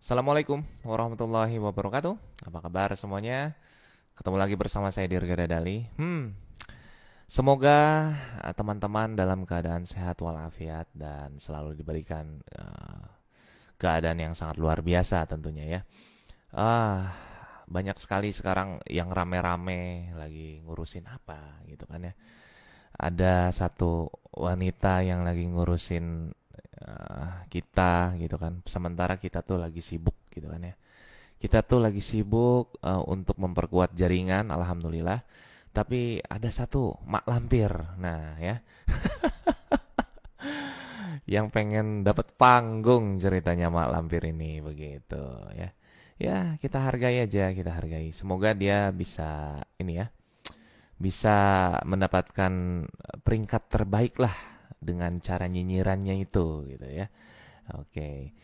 Assalamualaikum warahmatullahi wabarakatuh. Apa kabar semuanya? Ketemu lagi bersama saya Dirga Dali. Semoga teman-teman dalam keadaan sehat walafiat dan selalu diberikan keadaan yang sangat luar biasa tentunya ya. Ah, Banyak sekali sekarang yang rame-rame lagi ngurusin apa gitu kan ya. Ada satu wanita yang lagi ngurusin kita gitu kan. Sementara kita tuh lagi sibuk gitu kan ya. Kita tuh lagi sibuk untuk memperkuat jaringan, alhamdulillah. Tapi ada satu mak lampir, nah ya, yang pengen dapat panggung ceritanya mak lampir ini begitu ya. Ya kita hargai aja, kita hargai. Semoga dia bisa ini ya, bisa mendapatkan peringkat terbaik lah dengan cara nyinyirannya itu gitu ya. Oke.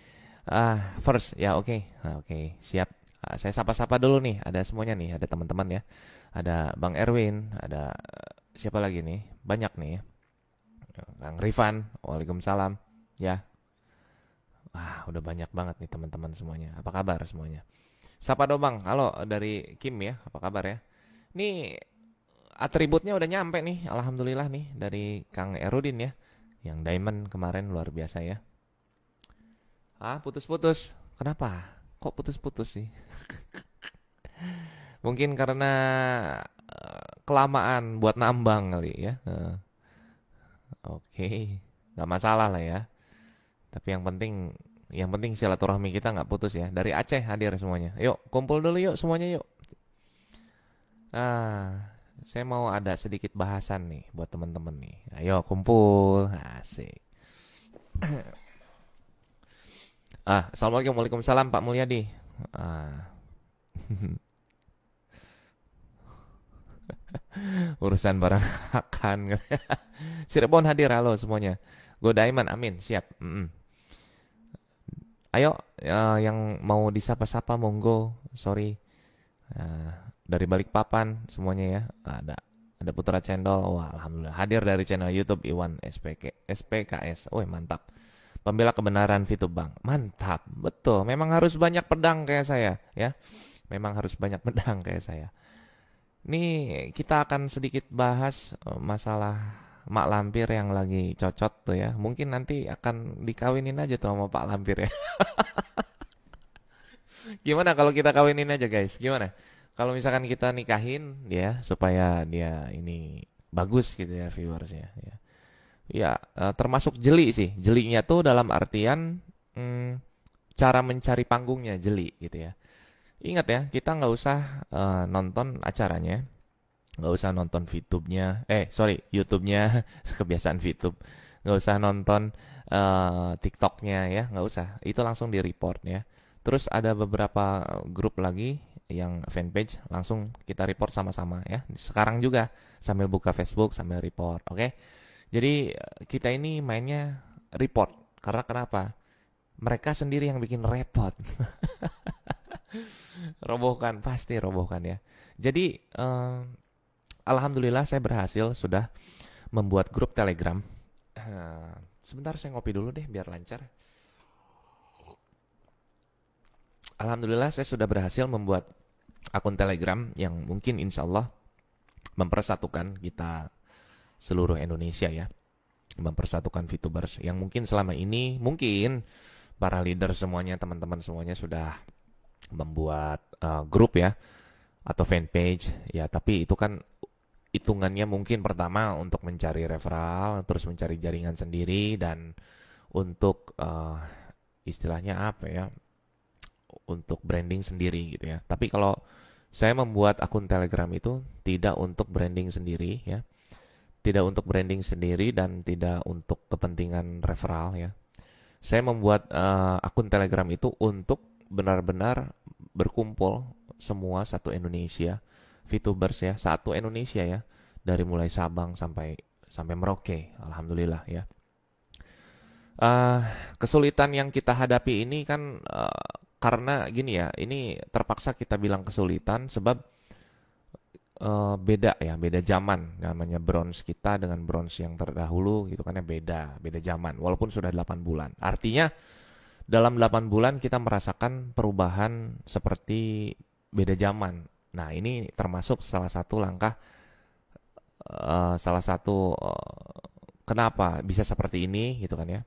First ya, oke. Oke, siap. Saya sapa-sapa dulu nih, ada semuanya nih, ada teman-teman ya. Ada Bang Erwin, ada siapa lagi nih? Banyak nih ya. Bang Rifan, Waalaikumsalam. Ya. Udah banyak banget nih teman-teman semuanya. Apa kabar semuanya? Sapa dong Bang. Halo dari Kim ya. Apa kabar ya? Nih atributnya udah nyampe nih, alhamdulillah nih dari Kang Erudin ya. Yang Diamond kemarin luar biasa ya. Putus-putus. Kenapa? Kok putus-putus sih? Mungkin karena kelamaan buat nambang kali ya. Oke, nggak masalah lah ya. Tapi yang penting silaturahmi kita nggak putus ya. Dari Aceh hadir semuanya. Yuk, kumpul dulu yuk semuanya yuk. Saya mau ada sedikit bahasan nih buat teman-teman nih. Ayo kumpul, asik. Assalamualaikum, waalaikumsalam Pak Mulyadi. Ah, Urusan barang akan. Cirebon hadir, halo semuanya. Go Diamond, amin, siap. Ayo, yang mau disapa-sapa monggo. Sorry, dari Balikpapan semuanya ya. Ada Putra Cendol. Wah, alhamdulillah hadir dari channel YouTube Iwan SPKS. Wih, mantap. Pembela kebenaran Fitubang. Mantap, betul. Memang harus banyak pedang kayak saya ya. Memang harus banyak pedang kayak saya. Nih kita akan sedikit bahas masalah Mak Lampir yang lagi cocot tuh ya. Mungkin nanti akan dikawinin aja tuh sama Pak Lampir ya. Gimana kalau kita kawinin aja guys? Gimana? Kalau misalkan kita nikahin dia supaya dia ini bagus gitu ya viewersnya ya. Ya, termasuk jeli sih. Jelinya tuh dalam artian cara mencari panggungnya jeli gitu ya. Ingat ya, kita nggak usah nonton acaranya, nggak usah nonton VTube-nya, YouTube-nya, kebiasaan VTube, nggak usah nonton TikTok-nya ya, nggak usah, itu langsung di report ya. Terus ada beberapa grup lagi yang fanpage, langsung kita report sama-sama ya. Sekarang juga sambil buka Facebook sambil report, oke? Jadi kita ini mainnya report, karena kenapa? Mereka sendiri yang bikin repot. Robohkan, pasti robohkan ya. Jadi alhamdulillah saya berhasil sudah membuat grup Telegram. Sebentar saya ngopi dulu deh biar lancar. Alhamdulillah saya sudah berhasil membuat akun Telegram yang mungkin insya Allah mempersatukan kita seluruh Indonesia ya. Mempersatukan VTubers yang mungkin selama ini mungkin para leader semuanya, teman-teman semuanya sudah membuat grup ya atau fanpage ya, tapi itu kan hitungannya mungkin pertama untuk mencari referral, terus mencari jaringan sendiri, dan untuk istilahnya apa ya, untuk branding sendiri gitu ya. Tapi kalau saya membuat akun Telegram itu tidak untuk branding sendiri ya, tidak untuk branding sendiri dan tidak untuk kepentingan referral ya. Saya membuat akun Telegram itu untuk benar-benar berkumpul semua satu Indonesia, VTubers ya, satu Indonesia ya, dari mulai Sabang sampai Merauke, alhamdulillah ya. Kesulitan yang kita hadapi ini kan karena gini ya, ini terpaksa kita bilang kesulitan sebab beda ya, beda zaman. Namanya bronze kita dengan bronze yang terdahulu gitu kan ya, beda zaman walaupun sudah 8 bulan. Artinya dalam 8 bulan kita merasakan perubahan seperti beda zaman. Nah, ini termasuk salah satu langkah, salah satu kenapa bisa seperti ini gitu kan ya.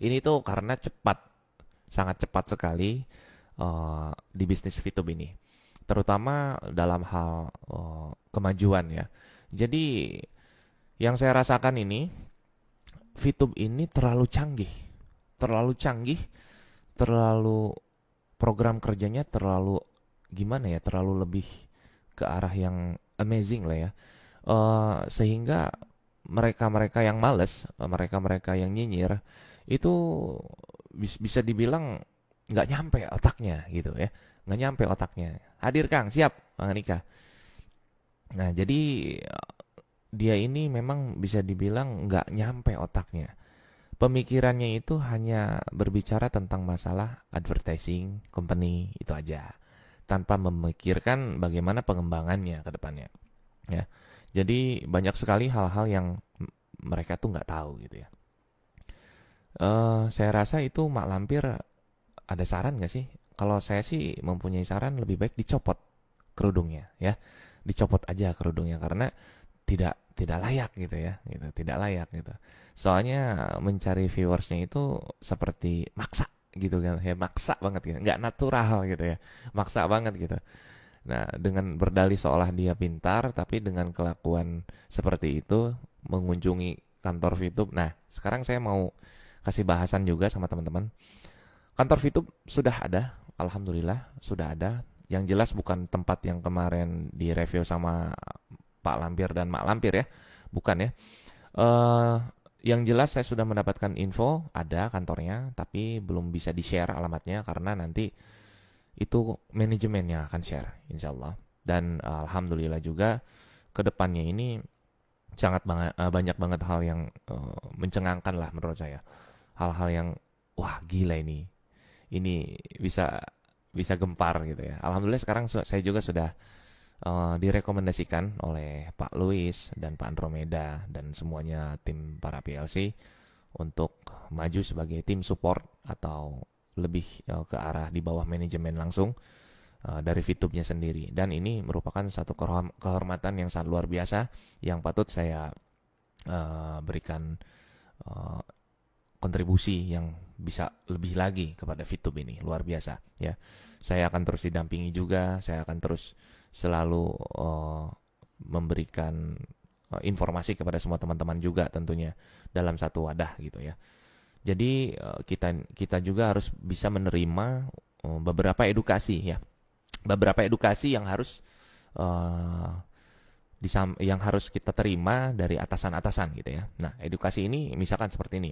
Ini tuh karena cepat, sangat cepat sekali di bisnis VTube ini. Terutama dalam hal kemajuan ya. Jadi yang saya rasakan ini, VTube ini terlalu canggih, terlalu canggih, terlalu program kerjanya terlalu gimana ya, terlalu lebih ke arah yang amazing lah ya. Sehingga mereka-mereka yang males, mereka-mereka yang nyinyir itu bisa dibilang nggak nyampe otaknya gitu ya, nggak nyampe otaknya. Hadir Kang, siap Bang Nika. Nah jadi dia ini memang bisa dibilang nggak nyampe otaknya. Pemikirannya itu hanya berbicara tentang masalah advertising company itu aja, tanpa memikirkan bagaimana pengembangannya ke depannya. Ya, jadi banyak sekali hal-hal yang mereka tuh nggak tahu gitu ya. Saya rasa itu Mak Lampir ada saran nggak sih? Kalau saya sih mempunyai saran lebih baik dicopot kerudungnya ya, dicopot aja kerudungnya karena tidak layak gitu ya, gitu tidak layak gitu. Soalnya mencari viewersnya itu seperti maksa gitu kan, ya maksa banget gitu, nggak natural gitu ya, maksa banget gitu. Nah, dengan berdalih seolah dia pintar, tapi dengan kelakuan seperti itu, mengunjungi kantor VTube. Nah, sekarang saya mau kasih bahasan juga sama teman-teman. Kantor VTube sudah ada, alhamdulillah sudah ada. Yang jelas bukan tempat yang kemarin direview sama Pak Lampir dan Mak Lampir ya, bukan ya. Eh, yang jelas saya sudah mendapatkan info ada kantornya, tapi belum bisa di-share alamatnya karena nanti itu manajemen yang akan share insya Allah. Dan alhamdulillah juga kedepannya ini sangat banyak banget hal yang mencengangkan lah menurut saya, hal-hal yang wah gila ini bisa bisa gempar gitu ya. Alhamdulillah sekarang saya juga sudah direkomendasikan oleh Pak Luis dan Pak Andromeda dan semuanya tim para PLC untuk maju sebagai tim support atau lebih ke arah di bawah manajemen langsung dari VTube-nya sendiri. Dan ini merupakan satu kehormatan yang sangat luar biasa yang patut saya berikan kontribusi yang bisa lebih lagi kepada VTube ini, luar biasa ya. Saya akan terus didampingi juga, saya akan terus selalu memberikan informasi kepada semua teman-teman juga tentunya dalam satu wadah gitu ya. Jadi kita juga harus bisa menerima beberapa edukasi ya, beberapa edukasi yang harus yang harus kita terima dari atasan-atasan gitu ya. Nah, edukasi ini misalkan seperti ini.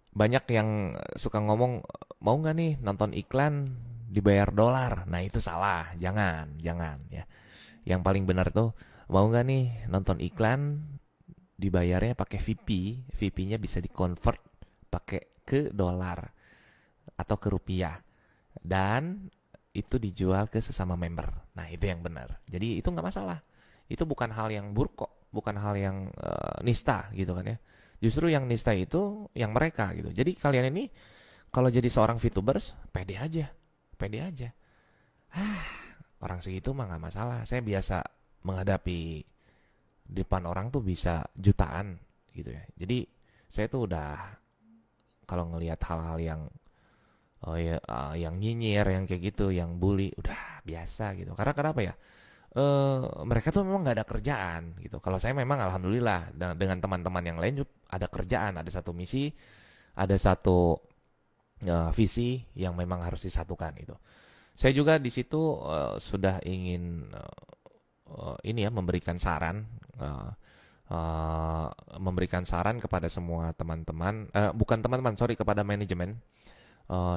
Banyak yang suka ngomong, mau nggak nih nonton iklan dibayar dolar? Nah itu salah, jangan ya. Yang paling benar tuh, mau nggak nih nonton iklan dibayarnya pakai VP-nya bisa dikonvert pakai ke dolar atau ke rupiah, dan itu dijual ke sesama member. Nah itu yang benar. Jadi itu nggak masalah. Itu bukan hal yang buruk kok, bukan hal yang nista gitu kan ya. Justru yang nista itu yang mereka gitu. Jadi kalian ini kalau jadi seorang VTubers, pede aja, pede aja. Orang segitu mah nggak masalah. Saya biasa menghadapi depan orang tuh bisa jutaan gitu ya. Jadi saya tuh udah kalau ngelihat hal-hal yang yang nyinyir, yang kayak gitu, yang bully, udah biasa gitu. Karena kenapa ya? Mereka tuh memang nggak ada kerjaan gitu. Kalau saya memang alhamdulillah dengan teman-teman yang lain ada kerjaan, ada satu misi, ada satu visi yang memang harus disatukan itu. Saya juga di situ sudah ingin ini ya memberikan saran, memberikan saran kepada semua teman-teman, bukan teman-teman, sorry, kepada manajemen.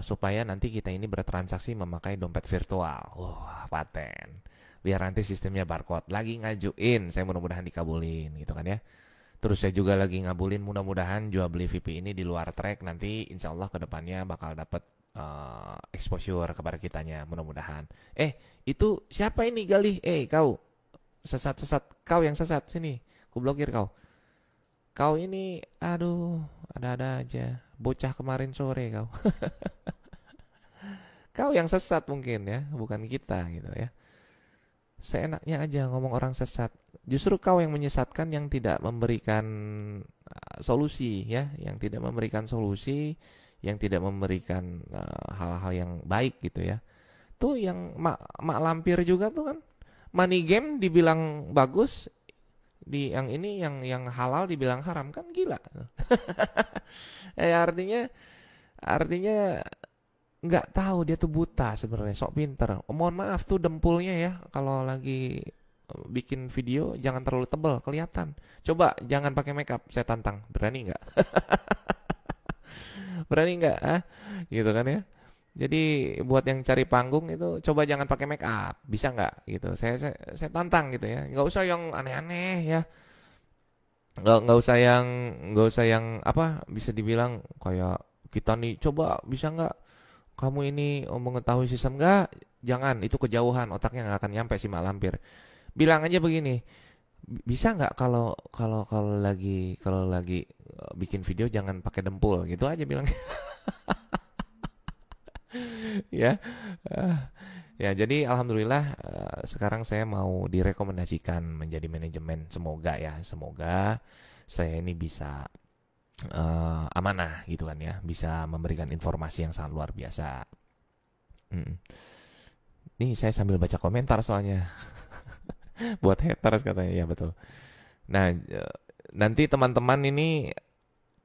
Supaya nanti kita ini bertransaksi memakai dompet virtual. Wah, paten. Biar nanti sistemnya barcode. Lagi ngajuin, saya mudah-mudahan dikabulin gitu kan ya. Terus saya juga lagi ngabulin, mudah-mudahan jual beli VP ini di luar track. Nanti insya Allah kedepannya bakal dapat exposure kepada kitanya, mudah-mudahan. Itu siapa ini Galih? Kau sesat-sesat, kau yang sesat, sini ku blokir kau. Kau ini, aduh, ada-ada aja. Bocah kemarin sore kau. Kau yang sesat mungkin ya, bukan kita gitu ya. Seenaknya aja ngomong orang sesat. Justru kau yang menyesatkan, yang tidak memberikan solusi ya, yang tidak memberikan solusi, yang tidak memberikan hal-hal yang baik gitu ya. Tuh yang mak lampir juga tuh kan. Money game dibilang bagus, di yang ini yang halal dibilang haram, kan gila. Artinya nggak tahu, dia tuh buta sebenarnya, sok pinter. Mohon maaf tuh dempulnya ya, kalau lagi bikin video jangan terlalu tebal kelihatan. Coba jangan pakai makeup, saya tantang. Berani nggak? Berani nggak? Ah, gitu kan ya. Jadi buat yang cari panggung itu coba jangan pakai make up, bisa nggak gitu? Saya tantang gitu ya. Nggak usah yang aneh-aneh ya. Nggak usah yang apa, bisa dibilang kayak kita nih, coba bisa nggak kamu ini mengetahui sistem, nggak? Jangan, itu kejauhan, otaknya nggak akan nyampe si mak lampir. Bilang aja begini, bisa nggak kalau kalau kalau lagi bikin video jangan pakai dempul, gitu aja bilang. Ya. Eh, ya jadi alhamdulillah, sekarang saya mau direkomendasikan menjadi manajemen. Semoga ya, semoga saya ini bisa amanah gitu kan ya, bisa memberikan informasi yang sangat luar biasa. Mm. Nih saya sambil baca komentar soalnya. Buat haters katanya, ya betul. Nah, nanti teman-teman ini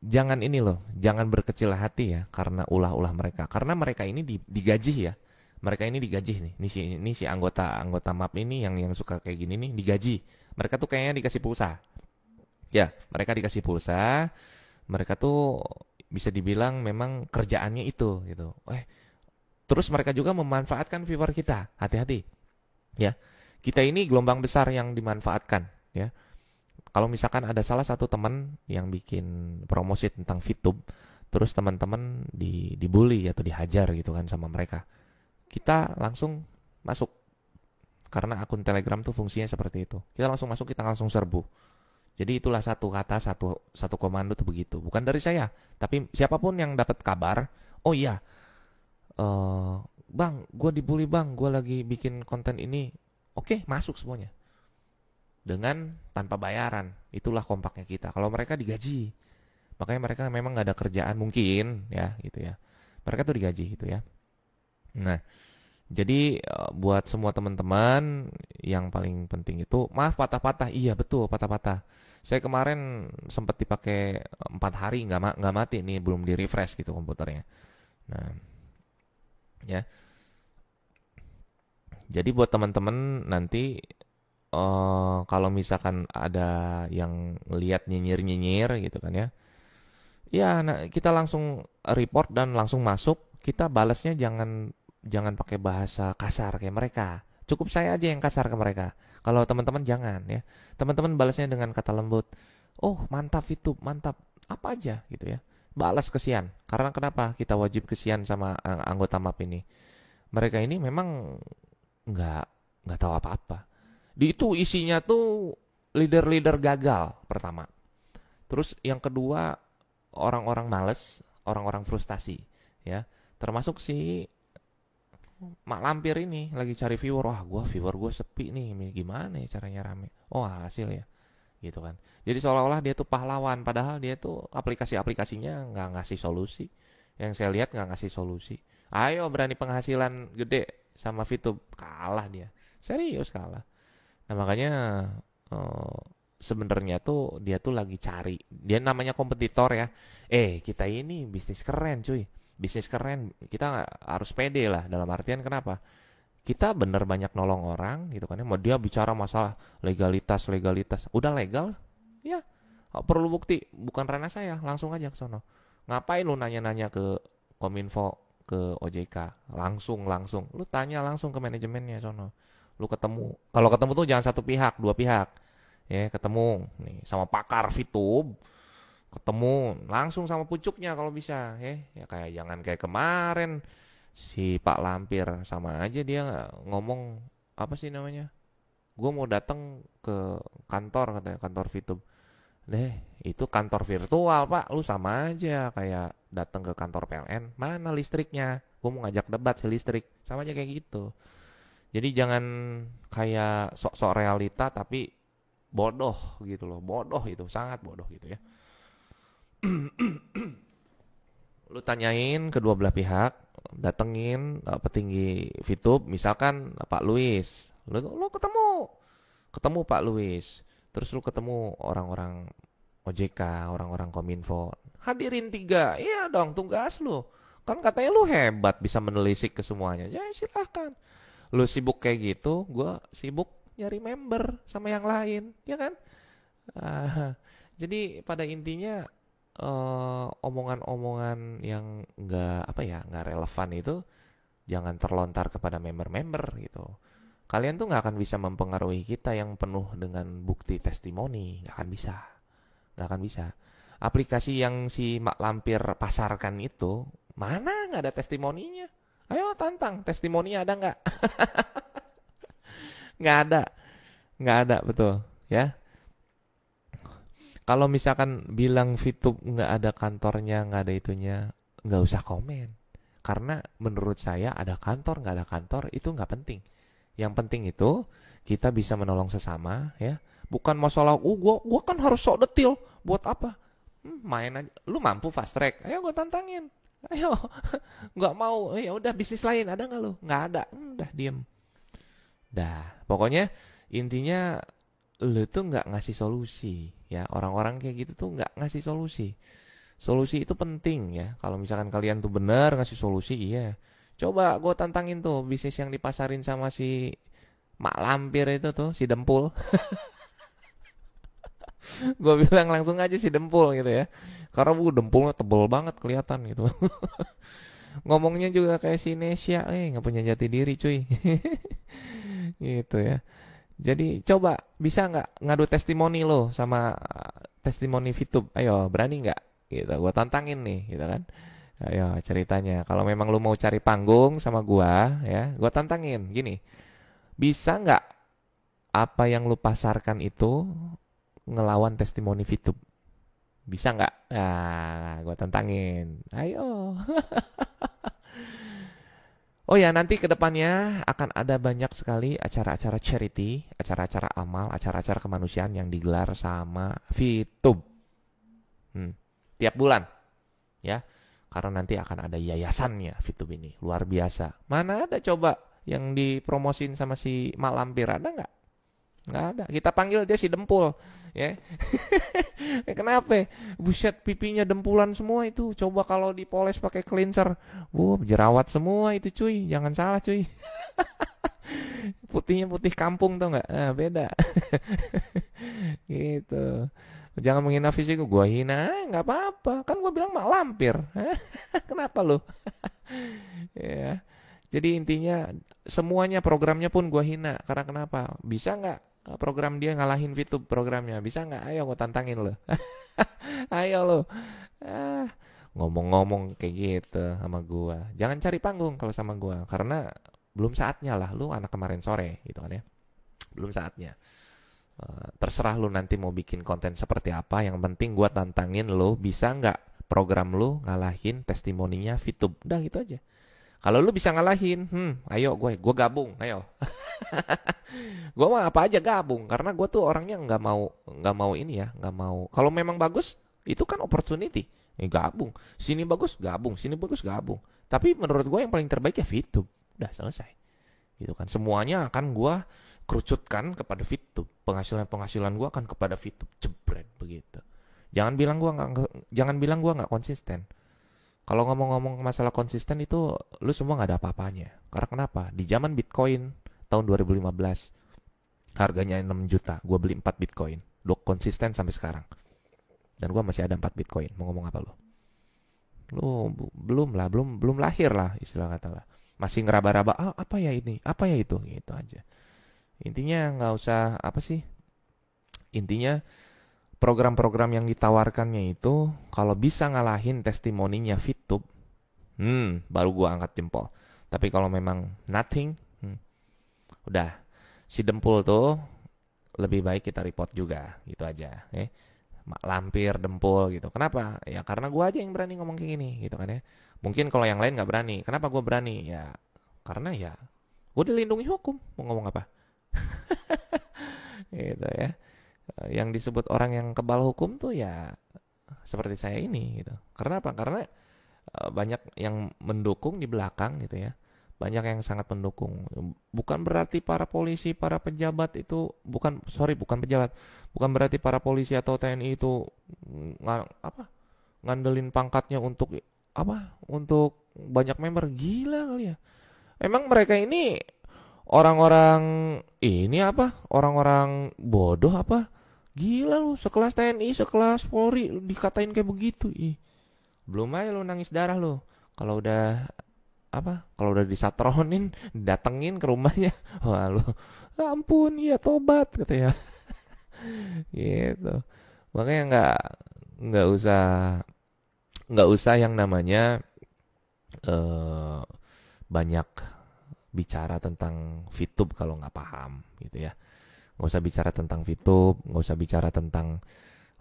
jangan ini loh, jangan berkecil hati ya karena ulah-ulah mereka. Karena mereka ini digaji ya. Mereka ini digaji nih. Ini si anggota MAP ini yang suka kayak gini nih digaji. Mereka tuh kayaknya dikasih pulsa. Ya, mereka dikasih pulsa. Mereka tuh bisa dibilang memang kerjaannya itu gitu. Terus mereka juga memanfaatkan viewer kita. Hati-hati. Ya. Kita ini gelombang besar yang dimanfaatkan ya. Kalau misalkan ada salah satu teman yang bikin promosi tentang VTube, terus teman-teman dibully atau dihajar gitu kan sama mereka, kita langsung masuk. Karena akun Telegram tuh fungsinya seperti itu. Kita langsung masuk, kita langsung serbu. Jadi itulah satu kata, satu komando tuh begitu. Bukan dari saya, tapi siapapun yang dapat kabar, oh iya, bang, gue dibully bang, gue lagi bikin konten ini. Oke, masuk semuanya. Dengan tanpa bayaran. Itulah kompaknya kita. Kalau mereka digaji, makanya mereka memang nggak ada kerjaan mungkin ya gitu ya. Mereka tuh digaji gitu ya. Nah, jadi buat semua teman-teman, yang paling penting itu maaf patah-patah. Iya betul, patah-patah. Saya kemarin sempat dipakai 4 hari nggak mati nih, belum di refresh gitu komputernya. Nah, ya. Jadi buat teman-teman nanti, kalau misalkan ada yang lihat nyinyir-nyinyir gitu kan ya. Ya, nah, kita langsung report dan langsung masuk. Kita balasnya jangan jangan pakai bahasa kasar kayak mereka. Cukup saya aja yang kasar ke mereka. Kalau teman-teman jangan ya. Teman-teman balasnya dengan kata lembut. Oh, mantap itu, mantap. Apa aja gitu ya. Balas kesian. Karena kenapa? Kita wajib kesian sama anggota MAP ini. Mereka ini memang nggak nggak tahu apa-apa. Di itu isinya tuh leader-leader gagal pertama. Terus yang kedua, orang-orang males, orang-orang frustasi, ya. Termasuk si Mak Lampir ini lagi cari viewer. Wah, viewer gue sepi nih, gimana ya caranya rame? Oh, hasil ya, gitu kan. Jadi seolah-olah dia tuh pahlawan, padahal dia tuh aplikasi-aplikasinya nggak ngasih solusi. Yang saya lihat nggak ngasih solusi. Ayo berani penghasilan gede sama VTube, kalah dia. Serius kalah. Nah makanya, eh, sebenarnya tuh dia tuh lagi cari. Dia namanya kompetitor ya. Kita ini bisnis keren cuy. Bisnis keren. Kita harus pede lah. Dalam artian kenapa? Kita bener banyak nolong orang gitu kan ya. Mau dia bicara masalah legalitas, legalitas. Udah legal? Ya. Perlu bukti. Bukan ranah saya. Langsung aja ke sono. Ngapain lu nanya-nanya ke Kominfo, ke OJK? Langsung. Lu tanya langsung ke manajemennya sono. Lu ketemu. Kalau ketemu tuh jangan satu pihak, dua pihak. Ya, ketemu nih sama pakar VTube. Ketemu langsung sama pucuknya kalau bisa, ya kayak jangan kayak kemarin si Pak Lampir, sama aja dia ngomong apa sih namanya? Gue mau datang ke kantor, katanya kantor VTube. Deh, itu kantor virtual, Pak. Lu sama aja kayak datang ke kantor PLN. Mana listriknya? Gue mau ngajak debat si listrik. Sama aja kayak gitu. Jadi jangan kayak sok-sok realita tapi bodoh gitu loh. Bodoh itu, sangat bodoh gitu ya. Lu tanyain kedua belah pihak, datengin petinggi VTube, misalkan Pak Luis. Lu ketemu Pak Luis. Terus lu ketemu orang-orang OJK, orang-orang Kominfo. Hadirin tiga, iya dong tugas lu. Kan katanya lu hebat bisa menelisik ke semuanya. Ya silahkan. Lu sibuk kayak gitu, gue sibuk nyari member sama yang lain, ya kan? Ah, jadi pada intinya omongan-omongan yang nggak relevan itu jangan terlontar kepada member-member gitu. Kalian tuh nggak akan bisa mempengaruhi kita yang penuh dengan bukti testimoni, nggak akan bisa. Aplikasi yang si Mak Lampir pasarkan itu mana nggak ada testimoninya? Ayo tantang, testimoninya ada nggak? Nggak ada, nggak ada betul, ya. Kalau misalkan bilang VTube nggak ada kantornya, nggak ada itunya, nggak usah komen. Karena menurut saya ada kantor, nggak ada kantor, itu nggak penting. Yang penting itu kita bisa menolong sesama, ya. Bukan masalah, gua kan harus sok detil. Buat apa? Main aja. Lu mampu fast track, ayo gua tantangin. Ayo, nggak mau, ya udah bisnis lain ada nggak lu? Nggak ada, udah diem. Dah, pokoknya intinya lu tuh nggak ngasih solusi ya, orang-orang kayak gitu tuh nggak ngasih solusi. Solusi itu penting ya, kalau misalkan kalian tuh benar ngasih solusi, iya coba gue tantangin tuh bisnis yang dipasarin sama si Mak Lampir itu tuh, si Dempul. Gue bilang langsung aja si Dempul gitu ya, karena dempulnya tebel banget kelihatan gitu. Ngomongnya juga kayak si Nesya, nggak punya jati diri cuy. Gitu ya. Jadi coba bisa nggak ngadu testimoni lo sama testimoni VTube? Ayo berani nggak? Gitu, gua tantangin nih, gitu kan? Ayo ceritanya. Kalau memang lo mau cari panggung sama gua, ya, gua tantangin. Gini, bisa nggak apa yang lo pasarkan itu ngelawan testimoni VTube? Bisa nggak? Nah, gua tantangin. Ayo. Oh ya, nanti ke depannya akan ada banyak sekali acara-acara charity, acara-acara amal, acara-acara kemanusiaan yang digelar sama VTube. Tiap bulan, ya. Karena nanti akan ada yayasannya VTube ini, luar biasa. Mana ada coba yang dipromosin sama si Mak Lampir, ada nggak? Nggak ada. Kita panggil dia si Dempul, ya. Kenapa? Buset, pipinya dempulan semua itu. Coba kalau dipoles pakai cleanser, jerawat semua itu cuy. Jangan salah cuy. Putihnya putih kampung tau nggak? Nah, beda. Gitu. Jangan menghina fisik gua hina, nggak apa-apa. Kan gua bilang Mak Lampir. Kenapa lu? Ya. Jadi intinya semuanya programnya pun gua hina. Karena kenapa? Bisa nggak program dia ngalahin VTube programnya? Bisa nggak? Ayo gua tantangin lo. Ayo lo. Ah, ngomong-ngomong kayak gitu sama gua. Jangan cari panggung kalau sama gua. Karena belum saatnya lah. Lu anak kemarin sore gitu kan ya. Belum saatnya. Terserah lu nanti mau bikin konten seperti apa. Yang penting gua tantangin lo. Bisa nggak program lu ngalahin testimoninya VTube? Udah gitu aja. Kalau lu bisa ngalahin, ayo gue gabung, ayo. Gue mah apa aja gabung, karena gue tuh orangnya nggak mau ini ya, nggak mau. Kalau memang bagus, itu kan opportunity, gabung. Sini bagus, gabung. Sini bagus, gabung. Tapi menurut gue yang paling terbaik ya VTube, udah selesai. Gitu kan, semuanya akan gue kerucutkan kepada VTube. Penghasilan gue akan kepada VTube, jebret begitu. Jangan bilang gue nggak konsisten. Kalau ngomong-ngomong masalah konsisten itu lu semua nggak ada apa-apanya. Karena kenapa? Di zaman Bitcoin tahun 2015 harganya 6 juta, gue beli 4 Bitcoin. Lu konsisten sampai sekarang. Dan gue masih ada 4 Bitcoin. Mau ngomong apa lu? Lu belum lahir lah istilah kata lah. Masih ngeraba-raba, apa ya ini? Apa ya itu? Gitu aja. Intinya nggak usah apa sih? Intinya program-program yang ditawarkannya itu kalau bisa ngalahin testimoninya VTube, baru gua angkat jempol. Tapi kalau memang nothing, udah si Dempul tuh lebih baik kita report juga, gitu aja. lampir, dempul gitu. Kenapa? Ya karena gue aja yang berani ngomong kayak gini gitu kan ya. Mungkin kalau yang lain nggak berani. Kenapa gue berani? Ya karena ya gue dilindungi hukum. Mau ngomong apa? Gitu ya. Yang disebut orang yang kebal hukum tuh ya seperti saya ini gitu. Karena apa? Karena banyak yang mendukung di belakang gitu ya. Banyak yang sangat mendukung. Bukan berarti para polisi, para pejabat itu bukan pejabat. Bukan berarti para polisi atau TNI itu ngandelin pangkatnya untuk apa? Untuk banyak member. Gila kali ya. Emang mereka ini orang-orang ini apa? Orang-orang bodoh apa? Gila lu, sekelas TNI, sekelas Polri dikatain kayak begitu. Ih, belum aja lu nangis darah lu. Kalau udah apa? Kalau udah disatronin, datengin ke rumahnya. Wah lu, ampun, ya tobat kata ya. Gitu. Makanya nggak usah nggak usah yang namanya eh, banyak bicara tentang VTube kalau nggak paham gitu ya. Nggak usah bicara tentang VTube, nggak usah bicara tentang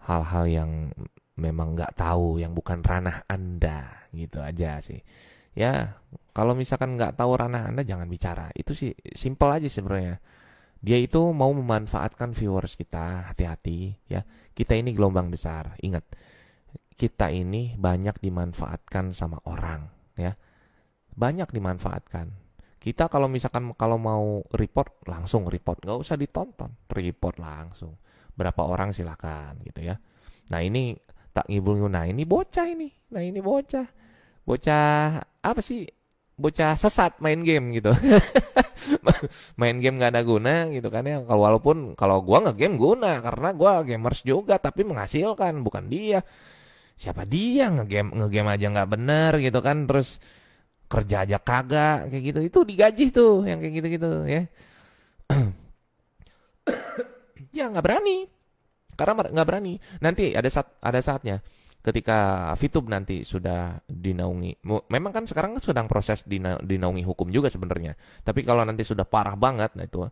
hal-hal yang memang nggak tahu, yang bukan ranah Anda, gitu aja sih. Ya, kalau misalkan nggak tahu ranah Anda, jangan bicara. Itu sih simple aja sebenarnya. Dia itu mau memanfaatkan viewers kita, hati-hati ya. Kita ini gelombang besar, ingat. Kita ini banyak dimanfaatkan sama orang, ya. Banyak dimanfaatkan. Kita kalau misalkan kalau mau report, langsung report. Nggak usah ditonton, report langsung. Berapa orang silakan gitu ya. Nah ini tak ngibul, nah ini bocah ini. Nah ini bocah. Bocah apa sih? Bocah sesat main game gitu. Main game nggak ada guna gitu kan ya. Kalau walaupun kalau gua nge-game guna karena gua gamers juga tapi menghasilkan, bukan dia. Siapa dia ngegame aja nggak bener gitu kan, terus kerja aja kagak kayak gitu, itu digaji tuh yang kayak gitu-gitu ya. Ya nggak berani, karena nggak berani. Nanti ada saatnya ketika VTube nanti sudah dinaungi, memang kan sekarang sedang proses dinaungi hukum juga sebenarnya, tapi kalau nanti sudah parah banget, nah itu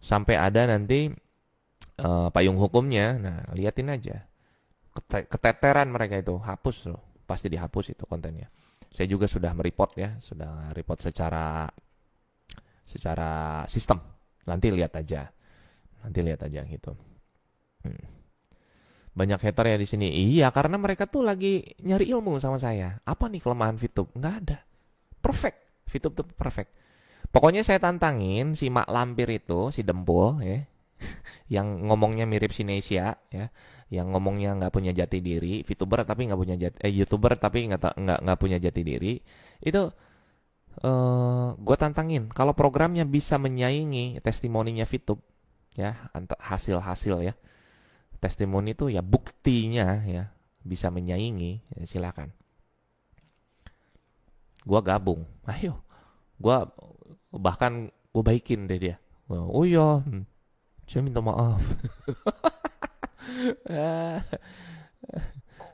sampai ada nanti payung hukumnya. Nah liatin aja keteteran mereka itu, hapus loh, pasti dihapus itu kontennya. Saya juga sudah mereport ya, sudah report secara sistem. Nanti lihat aja gitu. Banyak hater ya di sini. Iya, karena mereka tuh lagi nyari ilmu sama saya. Apa nih kelemahan VTube? Nggak ada. Perfect. VTube tuh perfect. Pokoknya saya tantangin si Mak Lampir itu, si Dempul ya, yang ngomongnya mirip Sinesia ya, yang ngomongnya nggak punya jati diri, VTuber tapi nggak punya YouTuber tapi nggak punya jati diri, itu gue tantangin kalau programnya bisa menyaingi testimoninya VTube ya, hasil ya, testimoni itu ya buktinya ya bisa menyaingi, ya, silakan gue gabung, ayo gue baikin deh dia. Oh iya, saya minta maaf.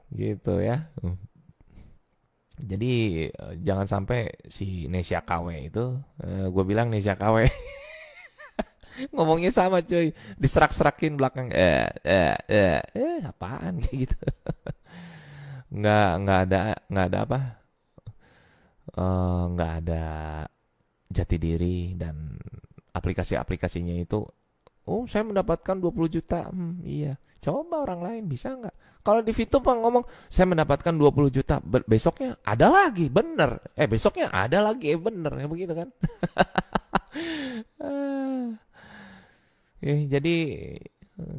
Gitu ya. Jadi jangan sampai si Nesya KW itu, gue bilang Nesya KW ngomongnya sama cuy, diserak-serakin belakang, apaan kayak gitu. nggak ada apa, nggak ada jati diri, dan aplikasinya itu, oh saya mendapatkan 20 juta, iya. Coba orang lain bisa nggak? Kalau di VTube ngomong saya mendapatkan 20 juta, besoknya ada lagi, bener. Besoknya ada lagi, bener, ya begitu kan? Jadi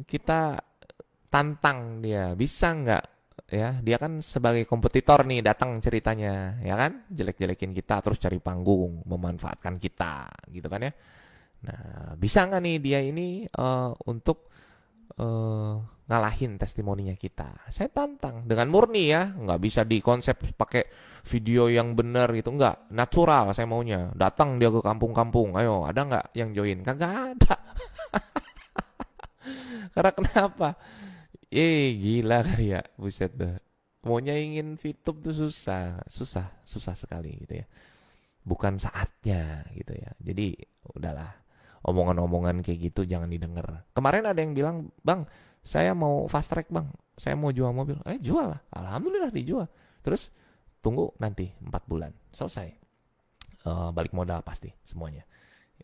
kita tantang dia, bisa nggak? Ya, dia kan sebagai kompetitor nih datang ceritanya, ya kan? Jelek-jelekin kita, terus cari panggung, memanfaatkan kita, gitu kan ya? Nah, bisa nggak nih dia ini untuk ngalahin testimoninya kita? Saya tantang dengan murni ya, nggak bisa dikonsep pakai video yang benar gitu, nggak, natural saya maunya. Datang dia ke kampung-kampung, ayo ada nggak yang join? Kagak ada. Karena kenapa? Gila kali ya, buset dah. Mau nyaingin VTube tuh susah sekali gitu ya. Bukan saatnya gitu ya. Jadi udahlah, omongan-omongan kayak gitu jangan didengar. Kemarin ada yang bilang, bang, saya mau fast track bang, saya mau jual mobil. Jual lah, alhamdulillah dijual. Terus tunggu nanti 4 bulan selesai. Balik modal pasti semuanya.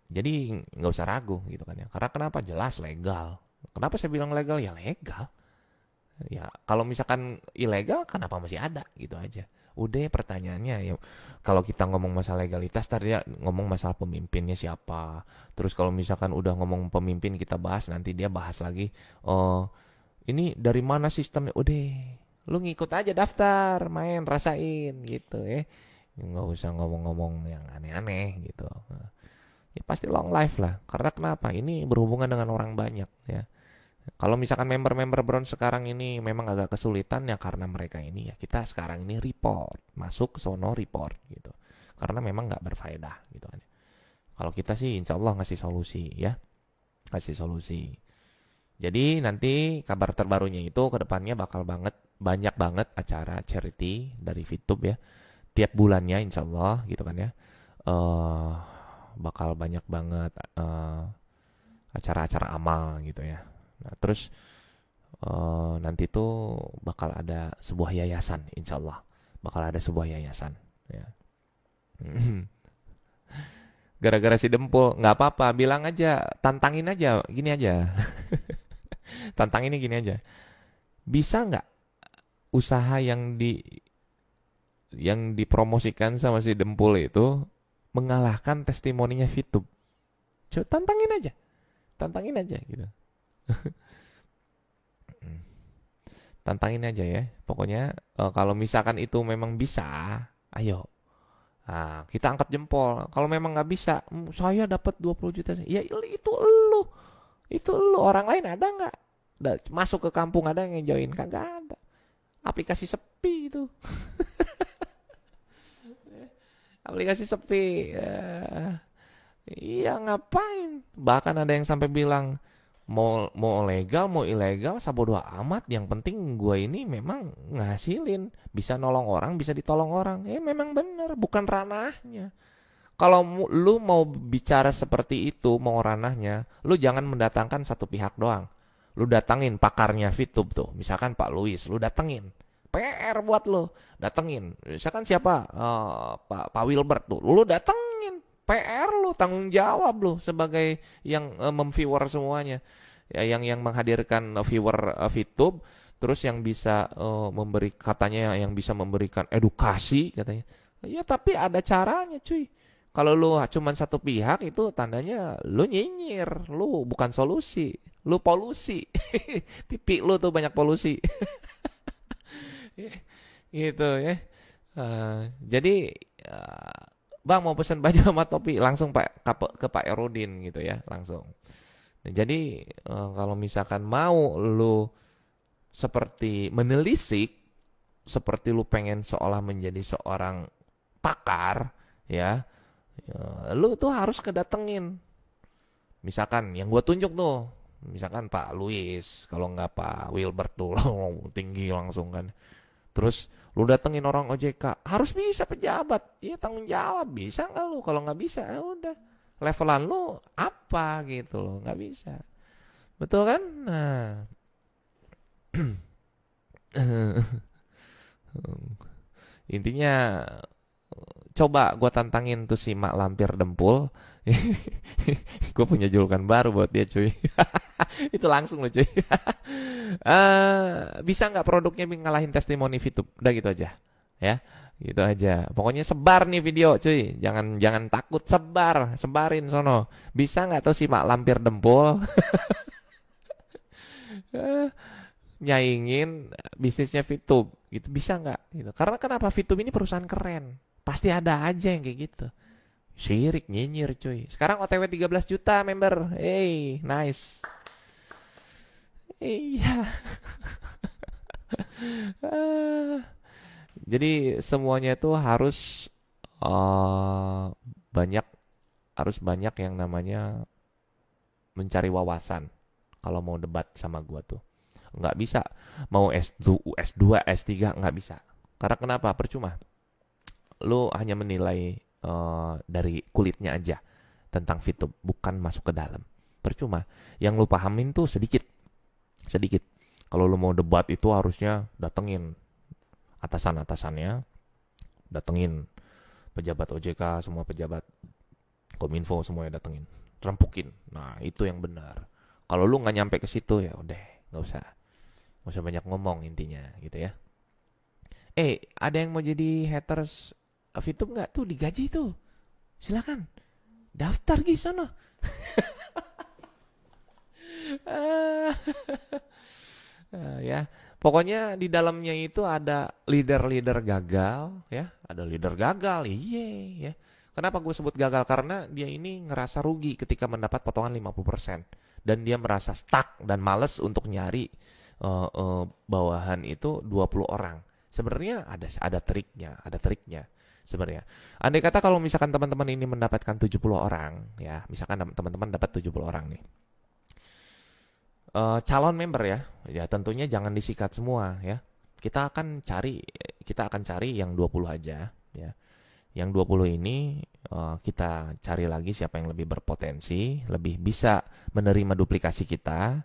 Jadi nggak usah ragu gitu kan ya. Karena kenapa? Jelas legal. Kenapa saya bilang legal? Ya legal. Ya kalau misalkan ilegal, kenapa masih ada gitu aja. Udah pertanyaannya ya, kalau kita ngomong masalah legalitas tadi ya, ngomong masalah pemimpinnya siapa. Terus kalau misalkan udah ngomong pemimpin kita bahas, nanti dia bahas lagi, oh ini dari mana sistemnya. Udah, lu ngikut aja daftar, main, rasain gitu ya. Nggak usah ngomong-ngomong yang aneh-aneh gitu. Ya pasti long life lah. Karena kenapa? Ini berhubungan dengan orang banyak ya. Kalau misalkan member-member bronze sekarang ini memang agak kesulitan ya karena mereka ini ya, kita sekarang ini report, masuk ke sono report gitu. Karena memang nggak berfaedah gitu kan. Kalau kita sih insya Allah ngasih solusi ya, ngasih solusi. Jadi nanti kabar terbarunya itu kedepannya bakal banyak banget acara charity dari Fitub ya. Tiap bulannya insya Allah gitu kan ya. Bakal banyak banget acara-acara amal gitu ya. Nah, terus nanti tuh bakal ada sebuah yayasan, insya Allah bakal ada sebuah yayasan. Ya. Gara-gara si Dempul, nggak apa-apa, bilang aja, tantangin aja, gini aja, tantangin ini gini aja. Bisa nggak usaha yang dipromosikan sama si Dempul itu mengalahkan testimoninya Fitub? Coba tantangin aja gitu. Tantangin aja ya. Pokoknya kalau misalkan itu memang bisa, ayo. Nah, kita angkat jempol. Kalau memang nggak bisa, saya dapat 20 juta. Ya itu elu. Itu elu. Orang lain ada nggak? Masuk ke kampung ada yang join? Kagak ada. Aplikasi sepi itu. Aplikasi sepi. Iya ngapain? Bahkan ada yang sampai bilang, mau legal mau ilegal sabodo amat, yang penting gue ini memang ngasilin, bisa nolong orang, bisa ditolong orang. Memang bener, bukan ranahnya. Kalau lu mau bicara seperti itu, mau ranahnya, lu jangan mendatangkan satu pihak doang. Lu datangin pakarnya Fitub tuh, misalkan Pak Luis, lu datengin. PR buat lu, datengin. Misalkan siapa? Pak Wilbert tuh, lu datengin. PR lu, tanggung jawab lu sebagai yang memviewer semuanya. Ya, yang menghadirkan viewer Fitub, terus yang bisa memberi, katanya yang bisa memberikan edukasi katanya. Ya tapi ada caranya cuy. Kalau lu cuman satu pihak itu tandanya lu nyinyir, lu bukan solusi, lu polusi. Pipi lu tuh banyak polusi. Gitu ya. Jadi Bang mau pesan baju sama topi, langsung ke Pak Erudin gitu ya, langsung. Nah, jadi kalau misalkan mau lu seperti menelisik, seperti lu pengen seolah menjadi seorang pakar ya, lu tuh harus kedatengin. Misalkan yang gue tunjuk tuh, misalkan Pak Luis, kalau nggak Pak Wilbert tuh tinggi langsung kan. Terus lu datengin orang OJK, harus bisa pejabat, ya tanggung jawab, bisa nggak lu? Kalau nggak bisa, ya udah, levelan lu apa gitu loh, nggak bisa, betul kan? Nah, intinya coba gue tantangin tuh si Mak Lampir Dempul. Gue punya julukan baru buat dia cuy. Itu langsung loh cuy. Bisa nggak produknya ngalahin testimoni Fitub? Udah gitu aja ya, gitu aja. Pokoknya sebar nih video cuy, jangan takut, sebarin sono. Bisa nggak tuh si Mak Lampir Dempul nyaingin bisnisnya Fitub gitu, bisa nggak gitu? Karena kenapa? Fitub ini perusahaan keren, pasti ada aja yang kayak gitu. Syirik, nyinyir cuy. Sekarang OTW 13 juta member. Hey, nice. Iya. Jadi semuanya itu banyak harus banyak yang namanya mencari wawasan kalau mau debat sama gua tuh. Nggak bisa mau S2, S3 nggak bisa. Karena kenapa? Percuma. Lu hanya menilai dari kulitnya aja tentang Fitub, bukan masuk ke dalam. Percuma. Yang lu pahamin tuh sedikit. Kalau lu mau debat itu harusnya datengin atasan-atasannya, datengin pejabat OJK, semua pejabat Kominfo semuanya datengin, rempukin. Nah itu yang benar. Kalau lu nggak nyampe ke situ ya udah, nggak usah banyak ngomong intinya gitu ya. Ada yang mau jadi haters VTube nggak tuh, digaji tuh, silakan daftar di sana. Ya, pokoknya di dalamnya itu ada leader-leader gagal, ya, ada leader gagal, iya, ya. Kenapa gue sebut gagal? Karena dia ini ngerasa rugi ketika mendapat potongan 50%. Dan dia merasa stuck dan males untuk nyari bawahan itu 20 orang. Sebenarnya ada triknya sebenarnya. Andai kata kalau misalkan teman-teman ini mendapatkan 70 orang, ya, misalkan teman-teman dapat 70 orang nih. Calon member ya tentunya jangan disikat semua ya. Kita akan cari yang 20 aja ya. Yang 20 ini kita cari lagi siapa yang lebih berpotensi, lebih bisa menerima duplikasi kita.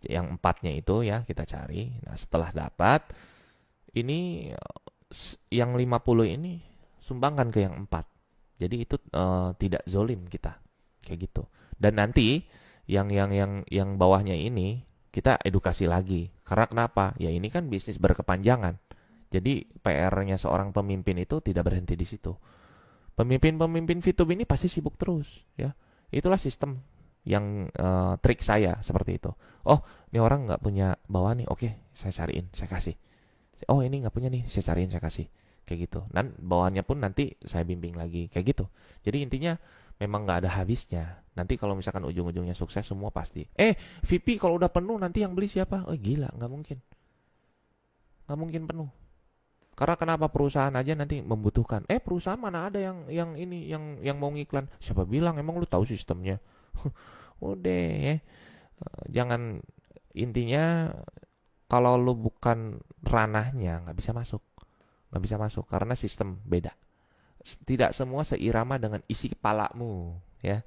Yang 4-nya itu ya kita cari. Nah, setelah dapat ini yang 50 ini sumbangkan ke yang 4. Jadi itu tidak zolim kita. Kayak gitu. Dan nanti yang bawahnya ini kita edukasi lagi. Karena kenapa? Ya ini kan bisnis berkepanjangan. Jadi PR-nya seorang pemimpin itu tidak berhenti di situ. Pemimpin-pemimpin VTube ini pasti sibuk terus, ya. Itulah sistem yang trik saya seperti itu. Oh, ini orang nggak punya bawahan nih. Oke, saya cariin, saya kasih. Oh, ini nggak punya nih, saya cariin, saya kasih. Kayak gitu. Dan bawahannya pun nanti saya bimbing lagi, kayak gitu. Jadi intinya memang nggak ada habisnya. Nanti kalau misalkan ujung-ujungnya sukses semua pasti. VP kalau udah penuh nanti yang beli siapa? Oh gila, nggak mungkin. Nggak mungkin penuh. Karena kenapa, perusahaan aja nanti membutuhkan. Perusahaan mana ada yang ini yang mau ngiklan? Siapa bilang, emang lu tahu sistemnya? Udah ya. Jangan, intinya kalau lu bukan ranahnya nggak bisa masuk. Nggak bisa masuk karena sistem beda. Tidak semua seirama dengan isi kepalamu ya,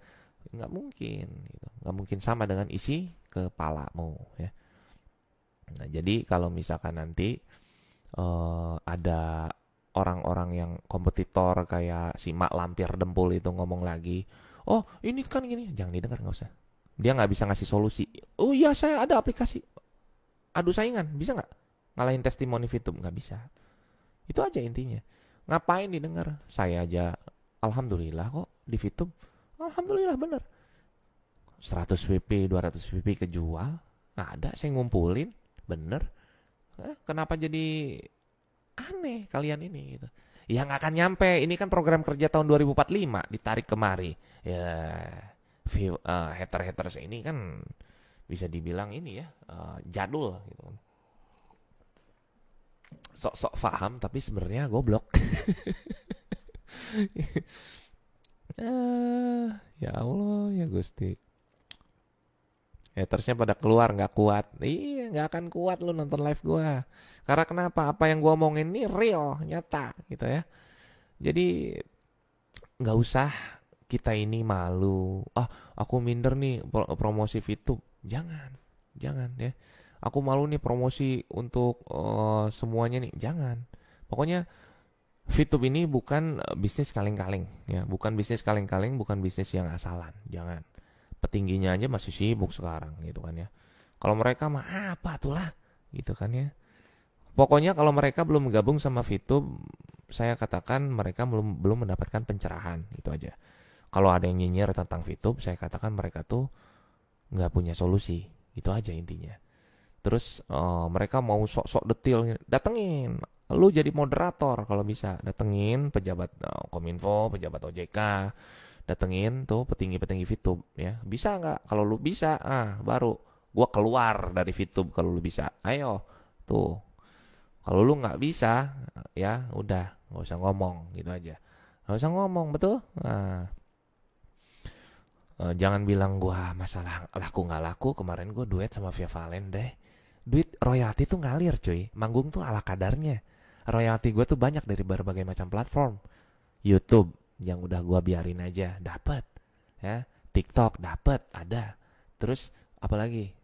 nggak mungkin gitu. Nggak mungkin sama dengan isi kepalamu ya. Nah, jadi kalau misalkan nanti ada orang-orang yang kompetitor kayak si Mak Lampir Dempul itu ngomong lagi, oh ini kan gini, jangan didengar, nggak usah. Dia nggak bisa ngasih solusi. Oh iya, saya ada aplikasi adu saingan, bisa nggak ngalahin testimoni VTube? Nggak bisa. Itu aja intinya. Ngapain didengar? Saya aja alhamdulillah kok di VTube. Alhamdulillah bener. 100 VP, 200 VP kejual. Ada, saya ngumpulin. Bener. Kenapa jadi aneh kalian ini gitu. Ya nggak akan nyampe. Ini kan program kerja tahun 2045 ditarik kemari. Ya haters ini kan bisa dibilang ini ya jadul gitu kan. Sok-sok paham tapi sebenarnya goblok. Ya Allah ya Gusti. Hatersnya pada keluar, nggak kuat. Iya, nggak akan kuat lu nonton live gua. Karena kenapa? Apa yang gua omongin ini real, nyata gitu ya. Jadi nggak usah kita ini malu. Aku minder nih promosi VTube. Jangan ya. Aku malu nih promosi untuk semuanya nih. Jangan. Pokoknya VTube ini bukan bisnis kaleng-kaleng ya, bukan bisnis kaleng-kaleng, bukan bisnis yang asalan. Jangan. Petingginya aja masih sibuk sekarang gitu kan ya. Kalau mereka mah apa tuh lah gitu kan ya. Pokoknya kalau mereka belum gabung sama VTube, saya katakan mereka belum mendapatkan pencerahan gitu aja. Kalau ada yang nyinyir tentang VTube, saya katakan mereka tuh nggak punya solusi. Gitu aja intinya. Terus mereka mau sok-sok detail, datengin. Lu jadi moderator kalau bisa. Datengin pejabat Kominfo, pejabat OJK. Datengin tuh petinggi-petinggi VTube ya. Bisa nggak? Kalau lu bisa, baru gua keluar dari VTube kalau lu bisa. Ayo tuh. Kalau lu nggak bisa, ya udah nggak usah ngomong gitu aja. Nggak usah ngomong, betul? Nah, jangan bilang gua masalah laku nggak laku. Kemarin gua duet sama Via Valen deh. Duit royalti tuh ngalir cuy. Manggung tuh ala kadarnya. Royalti gua tuh banyak dari berbagai macam platform. YouTube yang udah gua biarin aja dapat ya. TikTok dapat, ada. Terus apalagi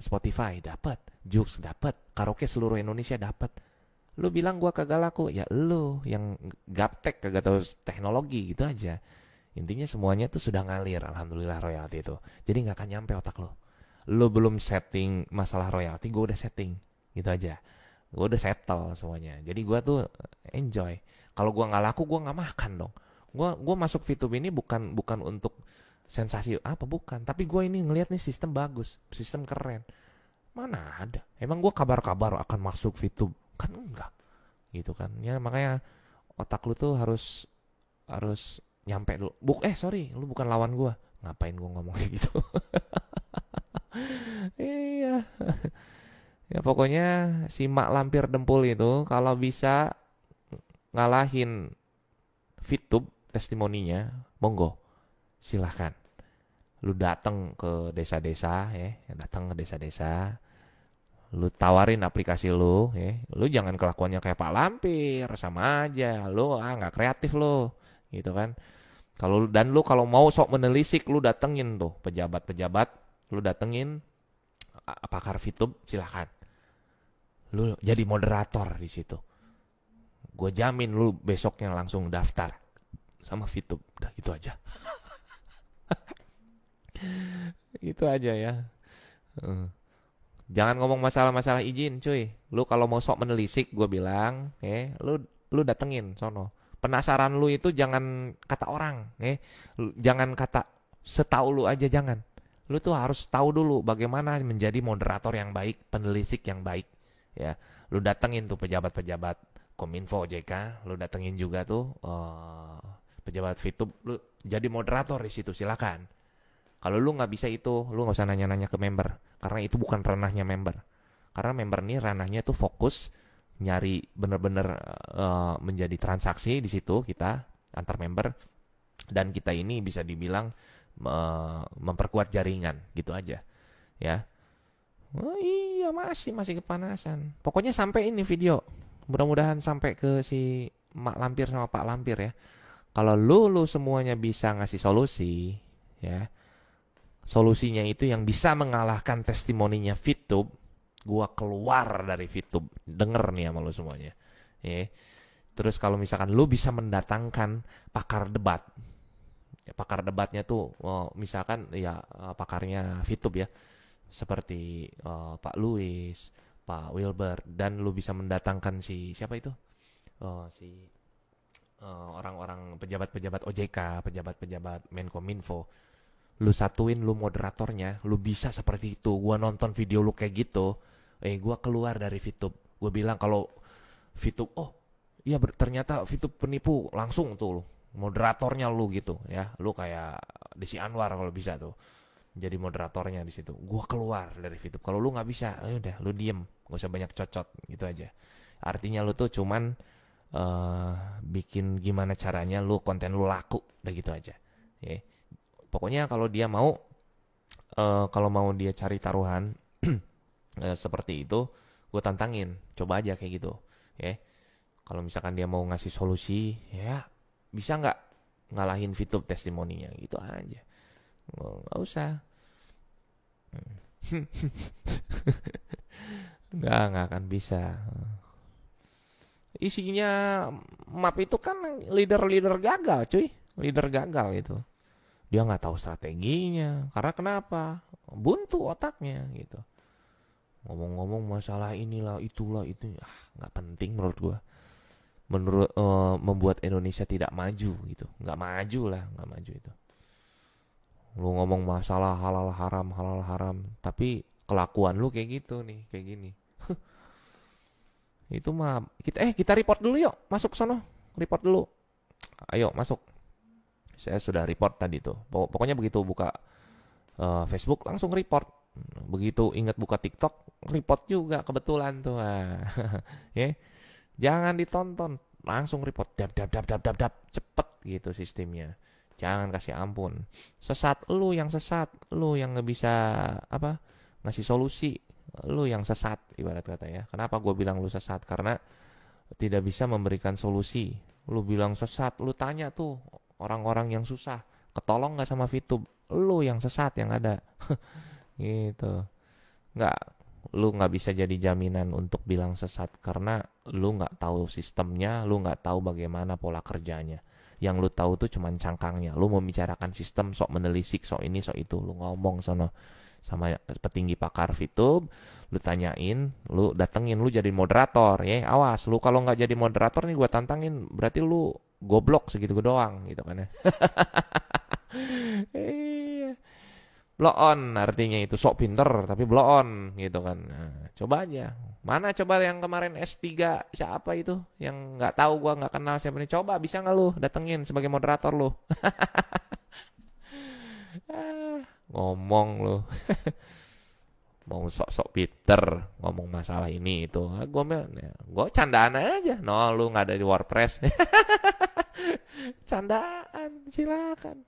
Spotify dapat, Joox dapat, karaoke seluruh Indonesia dapat. Lu bilang gua kagak laku, ya lu yang gaptek kagak tahu teknologi gitu aja. Intinya semuanya tuh sudah ngalir, alhamdulillah royalti itu. Jadi nggak akan nyampe otak lo. Lo belum setting masalah royalti, gue udah setting, gitu aja. Gue udah settle semuanya. Jadi gue tuh enjoy. Kalau gue nggak laku, gue nggak makan dong. Gue masuk VTube ini bukan untuk sensasi apa bukan. Tapi gue ini ngelihat nih sistem bagus, sistem keren. Mana ada? Emang gue kabar-kabar akan masuk VTube? Kan enggak, gitu kan? Ya makanya otak lu tuh harus harus nyampe dulu. Sorry, lu bukan lawan gua. Ngapain gua ngomong kayak gitu? Iya. Ya pokoknya si Mak Lampir Dempul itu kalau bisa ngalahin VTube testimoninya, monggo, silahkan. Lu datang ke desa-desa ya, datang ke desa-desa. Lu tawarin aplikasi lu ya. Lu jangan kelakuannya kayak Pak Lampir, sama aja. Lu nggak kreatif lu, gitu kan. Kalau mau sok menelisik, lu datengin tuh pejabat-pejabat, lu datengin pakar VTube, silahkan. Lu jadi moderator di situ. Gue jamin lu besoknya langsung daftar sama VTube. Udah gitu aja. Gitu aja ya. Jangan ngomong masalah-masalah izin, cuy. Lu kalau mau sok menelisik, gue bilang, lu datengin sono. Penasaran lu itu jangan kata orang, jangan kata setahu lu aja, jangan. Lu tuh harus tahu dulu bagaimana menjadi moderator yang baik, penelisik yang baik, ya. Lu datengin tuh pejabat-pejabat Kominfo OJK, lu datengin juga tuh pejabat VTube, lu jadi moderator di situ, silakan. Kalau lu nggak bisa itu, lu nggak usah nanya-nanya ke member, karena itu bukan ranahnya member. Karena member ini ranahnya tuh fokus nyari bener-bener menjadi transaksi di situ kita antar member, dan kita ini bisa dibilang memperkuat jaringan gitu aja ya. Oh iya, masih kepanasan. Pokoknya sampai ini video, mudah-mudahan sampai ke si Mak Lampir sama Pak Lampir ya. Kalau lu semuanya bisa ngasih solusi ya, solusinya itu yang bisa mengalahkan testimoninya VTube, gua keluar dari VTube. Denger nih sama lu semuanya. Ya. Terus kalau misalkan lu bisa mendatangkan pakar debat. Ya, pakar debatnya tuh misalkan ya pakarnya VTube ya. Seperti Pak Louis, Pak Wilber, dan lu bisa mendatangkan si siapa itu? Orang-orang pejabat-pejabat OJK, pejabat-pejabat Menkominfo. Lu satuin, lu moderatornya, lu bisa seperti itu. Gua nonton video lu kayak gitu, gua keluar dari VTube. Gua bilang kalau VTube, oh iya ternyata VTube penipu, langsung tuh lu moderatornya lu gitu ya. Lu kayak Desi Anwar kalau bisa tuh jadi moderatornya di situ. Gua keluar dari VTube. Kalau lu nggak bisa, udah lu diem, gak usah banyak cocot gitu aja. Artinya lu tuh cuman bikin gimana caranya lu konten lu laku, udah gitu aja. Ya. Pokoknya kalau dia mau, kalau mau dia cari taruhan seperti itu, gue tantangin, coba aja kayak gitu, ya. Kalau misalkan dia mau ngasih solusi, ya bisa nggak ngalahin VTube testimoninya, gitu aja, nggak usah. nggak akan bisa. Isinya map itu kan leader gagal, cuy, leader gagal itu. Dia nggak tahu strateginya. Karena kenapa? Buntu otaknya gitu. Ngomong-ngomong masalah inilah, itulah, itu. Nggak penting menurut gue. Menurut membuat Indonesia tidak maju gitu. Nggak maju lah, nggak maju itu. Lu ngomong masalah halal haram. Tapi kelakuan lu kayak gitu nih, kayak gini. Itu mah kita report dulu yuk. Masuk sono. Report dulu. Ayo masuk. Saya sudah report tadi tuh. Pokoknya begitu buka Facebook langsung report. Begitu ingat buka TikTok, report juga kebetulan tuh. Ya. Jangan ditonton, langsung report. Dap. Cepet gitu sistemnya. Jangan kasih ampun. Sesat, lu yang nggak bisa ngasih solusi. Lu yang sesat ibarat kata ya. Kenapa gue bilang lu sesat? Karena tidak bisa memberikan solusi. Lu bilang sesat, lu tanya tuh orang-orang yang susah, ketolong nggak sama VTube? Lu yang sesat yang ada. gitu. Nggak, lu nggak bisa jadi jaminan untuk bilang sesat karena lu nggak tahu sistemnya, lu nggak tahu bagaimana pola kerjanya. Yang lu tahu tuh cuman cangkangnya. Lu mau bicarakan sistem, sok menelisik, sok ini, sok itu. Lu ngomong sono sama petinggi pakar VTube, lu tanyain, lu datengin, lu jadi moderator ya. Awas, lu kalau nggak jadi moderator nih gua tantangin, berarti lu goblok segitu doang gitu kan ya. Iya. Blow on artinya itu sok pinter tapi blow on gitu kan. Nah, coba aja. Mana coba yang kemarin S3 siapa itu yang nggak tahu gua nggak kenal siapa ini. Coba bisa nggak lu datengin sebagai moderator lu? Ah, ngomong lu. Mau sok-sok pinter ngomong masalah ini itu. Ah, gua candaan aja. No, lu nggak ada di WordPress. Candaan, silakan.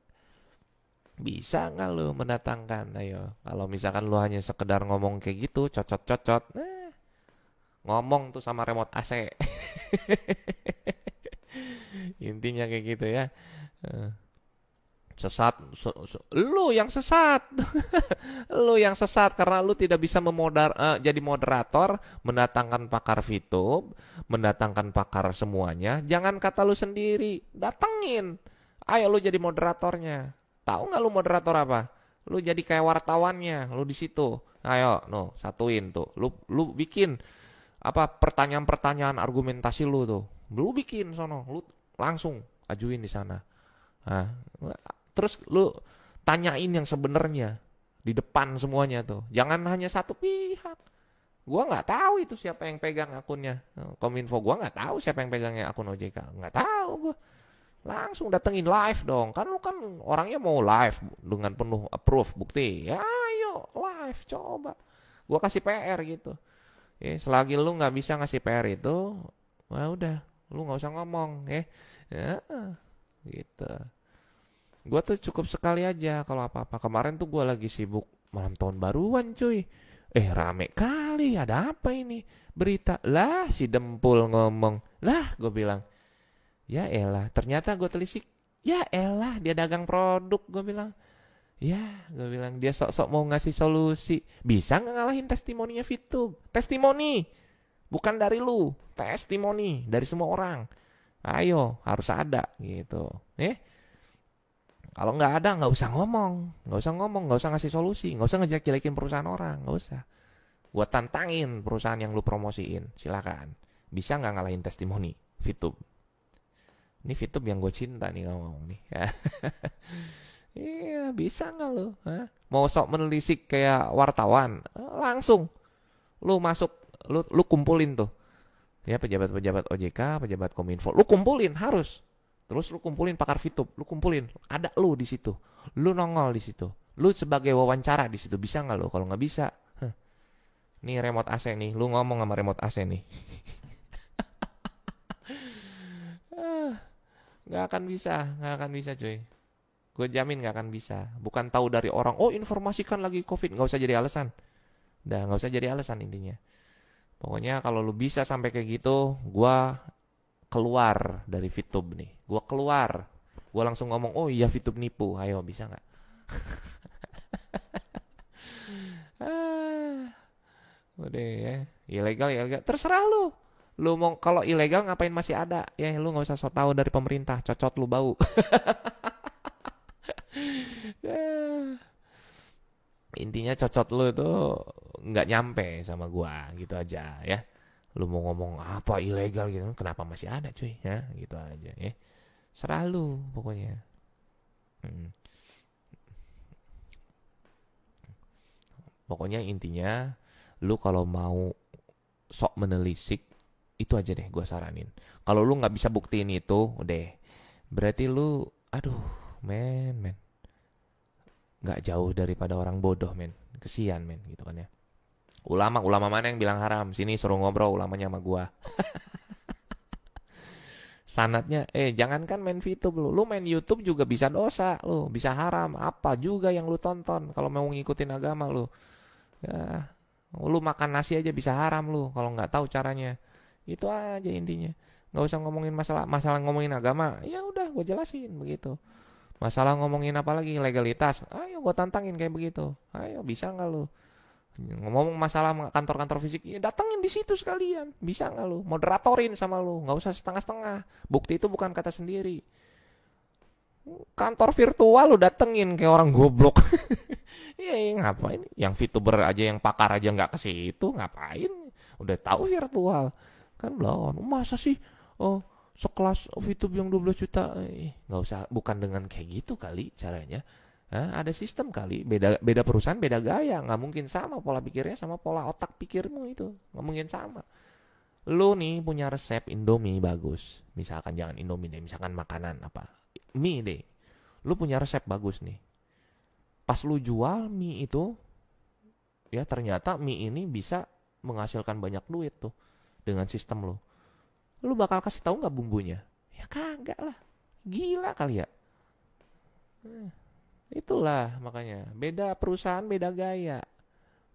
Bisa nggak lu mendatangkan? Ayo, kalau misalkan lu hanya sekedar ngomong kayak gitu, cocot-cocot, ngomong tuh sama remote AC. Intinya kayak gitu ya. Eh, Sesat, lu yang sesat, lu yang sesat karena lu tidak bisa jadi moderator, mendatangkan pakar VTube, mendatangkan pakar semuanya. Jangan kata lu sendiri, datengin. Ayo lu jadi moderatornya. Tahu nggak lu moderator apa? Lu jadi kayak wartawannya, lu di situ. Ayo, no, satuin tuh. Lu bikin apa pertanyaan-pertanyaan argumentasi lu tuh. Lu bikin sono, lu langsung ajuin di sana. Nah, terus lu tanyain yang sebenarnya di depan semuanya tuh. Jangan hanya satu pihak. Gua nggak tahu itu siapa yang pegang akunnya Kominfo. Gua nggak tahu siapa yang pegangnya akun OJK. Nggak tahu gua. Langsung datengin live dong. Kan lu kan orangnya mau live dengan penuh approve bukti. Ya ayo live coba. Gua kasih PR gitu. Ya, selagi lu nggak bisa ngasih PR itu, wah udah, lu nggak usah ngomong, ya, gitu. Gua tuh cukup sekali aja kalau apa-apa. Kemarin tuh gua lagi sibuk malam tahun baruan, cuy. Rame kali, ada apa ini? Berita lah, si Dempul ngomong, lah, gue bilang. Ya elah, ternyata gue telisik. Ya elah, dia dagang produk, gue bilang. Ya, gue bilang dia sok-sok mau ngasih solusi. Bisa nggak ngalahin testimoninya VTube? Testimoni, bukan dari lu. Testimoni dari semua orang. Ayo, harus ada gitu. Kalau nggak ada, nggak usah ngomong, nggak usah ngasih solusi, nggak usah ngejelek-jelekin perusahaan orang, nggak usah. Gue tantangin perusahaan yang lu promosiin, silakan. Bisa nggak ngalahin testimoni VTube? Ini VTube yang gue cinta nih ngomong nih. Iya, bisa nggak lo? Mau sok menelisik kayak wartawan? Langsung, lu masuk, lu kumpulin tuh. Ya pejabat-pejabat OJK, pejabat Kominfo, lu kumpulin harus. Terus lu kumpulin pakar VTube, lu kumpulin. Ada lu di situ, lu nongol di situ. Lu sebagai wawancara di situ bisa nggak lo? Kalau nggak bisa, nih remote AC nih, lu ngomong sama remote AC nih. Nggak akan bisa, nggak akan bisa cuy. Gue jamin nggak akan bisa. Bukan tahu dari orang, oh informasikan lagi COVID. Nggak usah jadi alasan. Udah, nggak usah jadi alasan intinya. Pokoknya kalau lu bisa sampai kayak gitu, gue keluar dari VTube nih. Gue keluar. Gue langsung ngomong, oh iya VTube nipu. Ayo, bisa nggak? Udah ya. Ilegal, ilegal. Terserah lu. Lu mau kalau ilegal ngapain masih ada? Ya lu nggak usah so tau dari pemerintah. Cocot lu bau. Intinya cocot lu itu nggak nyampe sama gua gitu aja ya. Lu mau ngomong apa ilegal gitu, kenapa masih ada cuy ya, gitu aja ya. Serah lu pokoknya. Hmm. Pokoknya intinya lu kalau mau sok menelisik itu aja deh gua saranin. Kalau lu nggak bisa buktiin itu, udah berarti lu, aduh, men, nggak jauh daripada orang bodoh men, kesian men gitu kan ya. Ulama mana yang bilang haram? Sini suruh ngobrol ulamanya sama gua. Sanatnya, jangankan main VTube lu main YouTube juga bisa dosa lu, bisa haram. Apa juga yang lu tonton kalau mau ngikutin agama lu. Ya, lu makan nasi aja bisa haram lu kalau nggak tahu caranya. Itu aja intinya. Nggak usah ngomongin masalah ngomongin agama. Ya udah, gue jelasin begitu. Masalah ngomongin apa lagi? Legalitas. Ayo gue tantangin kayak begitu. Ayo, bisa nggak lu? Ngomong masalah kantor-kantor fisik, ya datangin di situ sekalian. Bisa nggak lu? Moderatorin sama lu, nggak usah setengah-setengah. Bukti itu bukan kata sendiri. Kantor virtual lu datengin kayak orang goblok. Iya, ngapain? Yang VTuber aja, yang pakar aja nggak ke situ, ngapain? Udah tahu virtual. Kan belum. Masa sih? Oh, sekelas VTuber yang 12 juta. Nggak usah, bukan dengan kayak gitu kali caranya. Hah, ada sistem kali, beda beda perusahaan, beda gaya, nggak mungkin sama pola pikirnya sama pola otak pikirmu itu, nggak mungkin sama. Lu nih punya resep Indomie bagus, misalkan jangan Indomie deh, misalkan makanan apa, mie deh. Lu punya resep bagus nih. Pas lu jual mie itu, ya ternyata mie ini bisa menghasilkan banyak duit tuh dengan sistem lu. Lu bakal kasih tahu nggak bumbunya? Ya kagak lah, gila kali ya. Itulah makanya beda perusahaan beda gaya.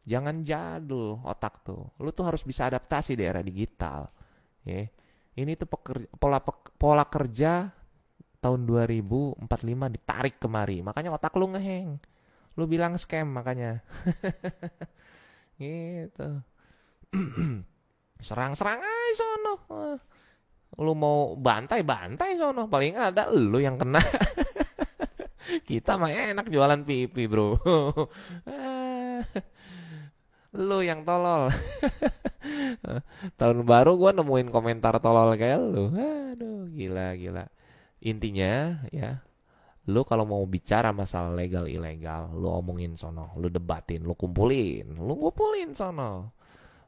Jangan jadul otak tuh. Lu tuh harus bisa adaptasi di era digital. Ya. Ini tuh pola kerja tahun 2045 ditarik kemari. Makanya otak lu ngeheng. Lu bilang scam makanya. Gitu. Serang-serang aja sono. Lu mau bantai-bantai sono. Paling ada lu yang kena. Kita mah enak jualan pipi, bro. Lu yang tolol. Tahun baru gue nemuin komentar tolol kayak lu. Aduh, gila, gila. Intinya ya, lu kalau mau bicara masalah legal ilegal, lu omongin sono, lu debatin, lu kumpulin sono.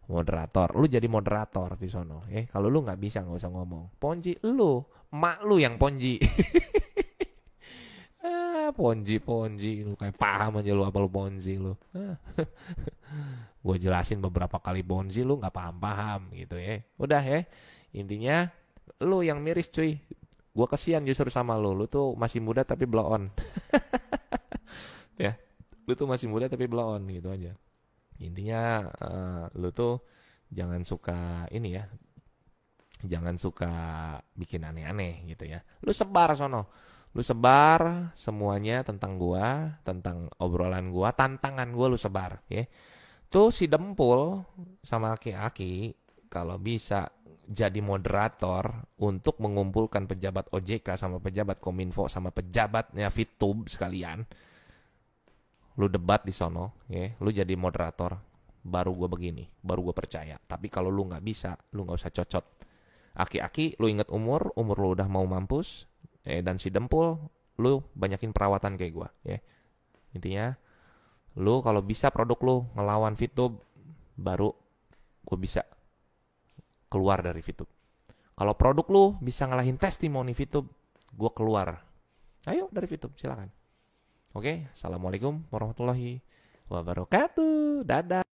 Moderator, lu jadi moderator di sono. Kalau lu nggak bisa nggak usah ngomong. Ponji lu, mak lu yang ponji. Ponji, lu kayak paham aja lu apa lu ponji lu. Gue jelasin beberapa kali ponji lu nggak paham-paham gitu ya. Udah ya, intinya lu yang miris cuy. Gue kesian justru sama lu tuh masih muda tapi blow on. Ya, lu tuh masih muda tapi blow on gitu aja. Intinya lu tuh jangan suka ini ya, jangan suka bikin aneh-aneh gitu ya. Lu sebar sono. Lu sebar semuanya tentang gua, tentang obrolan gua, tantangan gua lu sebar, ya. Tuh si Dempul sama Aki-Aki kalau bisa jadi moderator untuk mengumpulkan pejabat OJK sama pejabat Kominfo sama pejabatnya Fitub sekalian. Lu debat di sono, ya. Lu jadi moderator. Baru gua begini, baru gua percaya. Tapi kalau lu nggak bisa, lu nggak usah cocot. Aki-aki, lu inget umur lu udah mau mampus. Dan si Dempul, lu banyakin perawatan kayak gue, ya. Intinya, lu kalau bisa produk lu ngelawan VTube, baru gue bisa keluar dari VTube. Kalau produk lu bisa ngalahin testimoni VTube, gue keluar. Ayo dari VTube, silakan. Oke, assalamualaikum warahmatullahi wabarakatuh. Dadah.